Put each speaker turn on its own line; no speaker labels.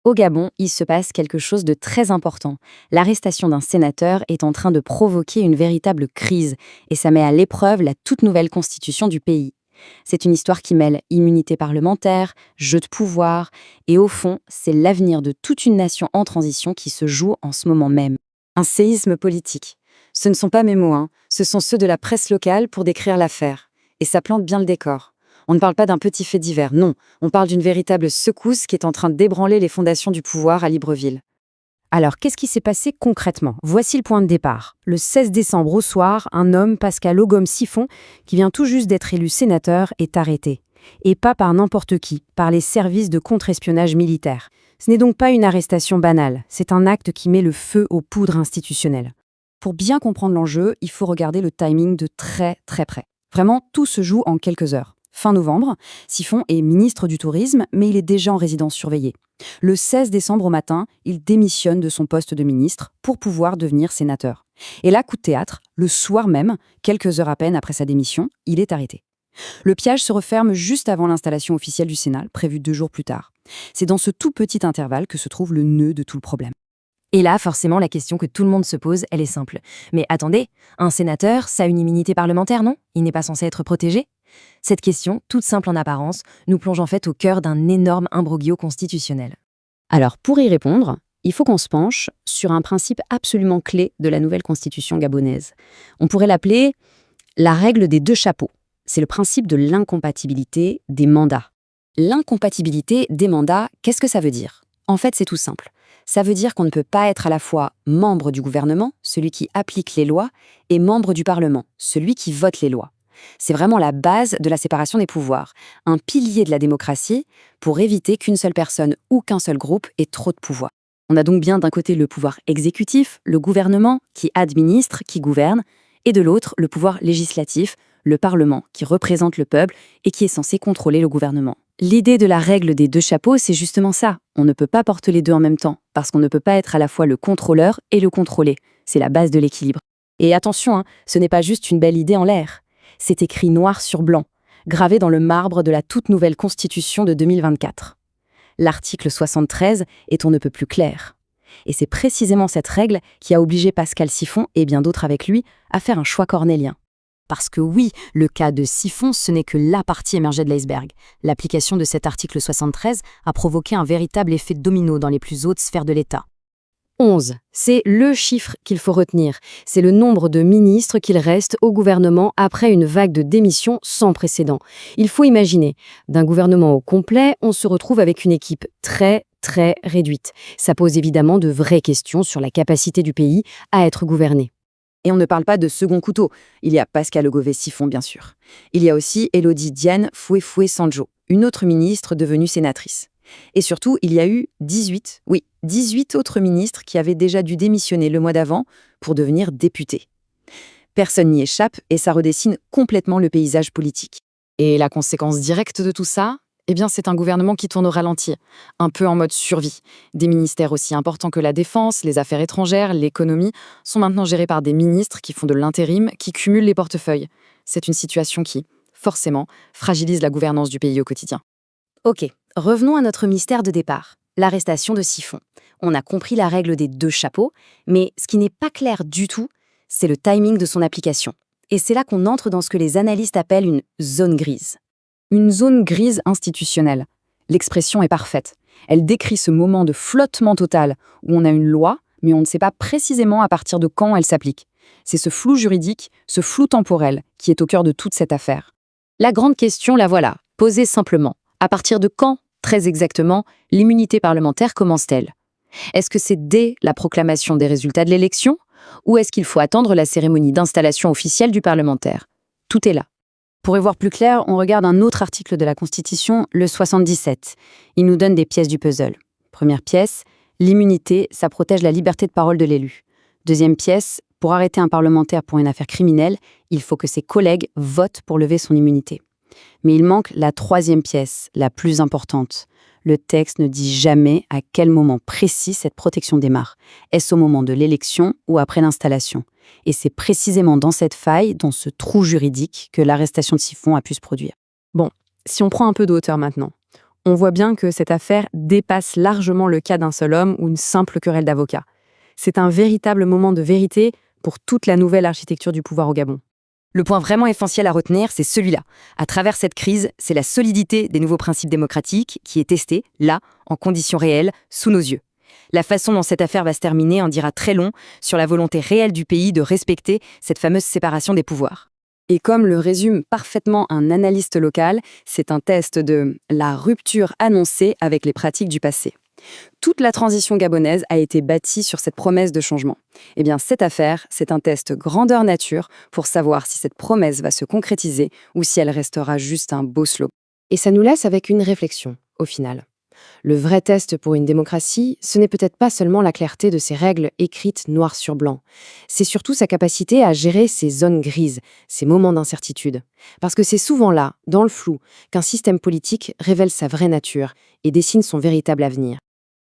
Au Gabon, il se passe quelque chose de très important. L'arrestation d'un sénateur est en train de provoquer une véritable crise et ça met à l'épreuve la toute nouvelle constitution du pays. C'est une histoire qui mêle immunité parlementaire, jeu de pouvoir et au fond, c'est l'avenir de toute une nation en transition qui se joue en ce moment même. Un séisme politique. Ce ne sont pas mes mots, ce sont ceux de la presse locale pour décrire l'affaire. Et ça plante bien le décor. On ne parle pas d'un petit fait divers, non. On parle d'une véritable secousse qui est en train d'ébranler les fondations du pouvoir à Libreville.
Alors, qu'est-ce qui s'est passé concrètement? Voici le point de départ. Le 16 décembre au soir, un homme, Pascal Ogom Siphon, qui vient tout juste d'être élu sénateur, est arrêté. Et pas par n'importe qui, par les services de contre-espionnage militaire. Ce n'est donc pas une arrestation banale, c'est un acte qui met le feu aux poudres institutionnelles. Pour bien comprendre l'enjeu, il faut regarder le timing de très très près. Vraiment, tout se joue en quelques heures. Fin novembre, Siphon est ministre du Tourisme, mais il est déjà en résidence surveillée. Le 16 décembre au matin, il démissionne de son poste de ministre pour pouvoir devenir sénateur. Et là, coup de théâtre, le soir même, quelques heures à peine après sa démission, il est arrêté. Le piège se referme juste avant l'installation officielle du Sénat, prévue 2 jours plus tard. C'est dans ce tout petit intervalle que se trouve le nœud de tout le problème.
Et là, forcément, la question que tout le monde se pose, elle est simple. Mais attendez, un sénateur, ça a une immunité parlementaire, non? Il n'est pas censé être protégé? Cette question, toute simple en apparence, nous plonge en fait au cœur d'un énorme imbroglio constitutionnel.
Alors, pour y répondre, il faut qu'on se penche sur un principe absolument clé de la nouvelle constitution gabonaise. On pourrait l'appeler la règle des 2 chapeaux. C'est le principe de l'incompatibilité des mandats. L'incompatibilité des mandats, qu'est-ce que ça veut dire? En fait, c'est tout simple. Ça veut dire qu'on ne peut pas être à la fois membre du gouvernement, celui qui applique les lois, et membre du Parlement, celui qui vote les lois. C'est vraiment la base de la séparation des pouvoirs, un pilier de la démocratie pour éviter qu'une seule personne ou qu'un seul groupe ait trop de pouvoir. On a donc bien d'un côté le pouvoir exécutif, le gouvernement, qui administre, qui gouverne, et de l'autre le pouvoir législatif, le Parlement, qui représente le peuple et qui est censé contrôler le gouvernement. L'idée de la règle des 2 chapeaux, c'est justement ça. On ne peut pas porter les deux en même temps, parce qu'on ne peut pas être à la fois le contrôleur et le contrôlé. C'est la base de l'équilibre. Et attention, ce n'est pas juste une belle idée en l'air. C'est écrit noir sur blanc, gravé dans le marbre de la toute nouvelle Constitution de 2024. L'article 73 est on ne peut plus clair. Et c'est précisément cette règle qui a obligé Pascal Siphon, et bien d'autres avec lui, à faire un choix cornélien. Parce que oui, le cas de Siphon, ce n'est que la partie émergée de l'iceberg. L'application de cet article 73 a provoqué un véritable effet domino dans les plus hautes sphères de l'État. 11, c'est le chiffre qu'il faut retenir. C'est le nombre de ministres qu'il reste au gouvernement après une vague de démissions sans précédent. Il faut imaginer, d'un gouvernement au complet, on se retrouve avec une équipe très réduite. Ça pose évidemment de vraies questions sur la capacité du pays à être gouverné. Et on ne parle pas de second couteau. Il y a Pascal Ogové Siphon, bien sûr. Il y a aussi Élodie Diane Foué Sanjo, une autre ministre devenue sénatrice. Et surtout, il y a eu 18 autres ministres qui avaient déjà dû démissionner le mois d'avant pour devenir députés. Personne n'y échappe et ça redessine complètement le paysage politique. Et la conséquence directe de tout ça, c'est un gouvernement qui tourne au ralenti, un peu en mode survie. Des ministères aussi importants que la défense, les affaires étrangères, l'économie, sont maintenant gérés par des ministres qui font de l'intérim, qui cumulent les portefeuilles. C'est une situation qui, forcément, fragilise la gouvernance du pays au quotidien. Ok, revenons à notre mystère de départ, l'arrestation de Siphon. On a compris la règle des 2 chapeaux, mais ce qui n'est pas clair du tout, c'est le timing de son application. Et c'est là qu'on entre dans ce que les analystes appellent une zone grise. Une zone grise institutionnelle. L'expression est parfaite. Elle décrit ce moment de flottement total où on a une loi, mais on ne sait pas précisément à partir de quand elle s'applique. C'est ce flou juridique, ce flou temporel qui est au cœur de toute cette affaire. La grande question, la voilà, posée simplement. À partir de quand, très exactement, l'immunité parlementaire commence-t-elle? Est-ce que c'est dès la proclamation des résultats de l'élection ou est-ce qu'il faut attendre la cérémonie d'installation officielle du parlementaire? Tout est là. Pour y voir plus clair, on regarde un autre article de la Constitution, le 77. Il nous donne des pièces du puzzle. Première pièce, l'immunité, ça protège la liberté de parole de l'élu. Deuxième pièce, pour arrêter un parlementaire pour une affaire criminelle, il faut que ses collègues votent pour lever son immunité. Mais il manque la 3e pièce, la plus importante. Le texte ne dit jamais à quel moment précis cette protection démarre. Est-ce au moment de l'élection ou après l'installation? Et c'est précisément dans cette faille, dans ce trou juridique, que l'arrestation de Siphon a pu se produire.
Bon, si on prend un peu de hauteur maintenant, On voit bien que cette affaire dépasse largement le cas d'un seul homme ou une simple querelle d'avocats. C'est un véritable moment de vérité pour toute la nouvelle architecture du pouvoir au Gabon.
Le point vraiment essentiel à retenir, c'est celui-là. À travers cette crise, c'est la solidité des nouveaux principes démocratiques qui est testée, là, en conditions réelles, sous nos yeux. La façon dont cette affaire va se terminer en dira très long sur la volonté réelle du pays de respecter cette fameuse séparation des pouvoirs.
Et comme le résume parfaitement un analyste local, c'est un test de la rupture annoncée avec les pratiques du passé. Toute la transition gabonaise a été bâtie sur cette promesse de changement. Eh bien, cette affaire, c'est un test grandeur nature pour savoir si cette promesse va se concrétiser ou si elle restera juste un beau slogan.
Et ça nous laisse avec une réflexion, au final. Le vrai test pour une démocratie, ce n'est peut-être pas seulement la clarté de ses règles écrites noir sur blanc. C'est surtout sa capacité à gérer ces zones grises, ces moments d'incertitude. Parce que c'est souvent là, dans le flou, qu'un système politique révèle sa vraie nature et dessine son véritable avenir.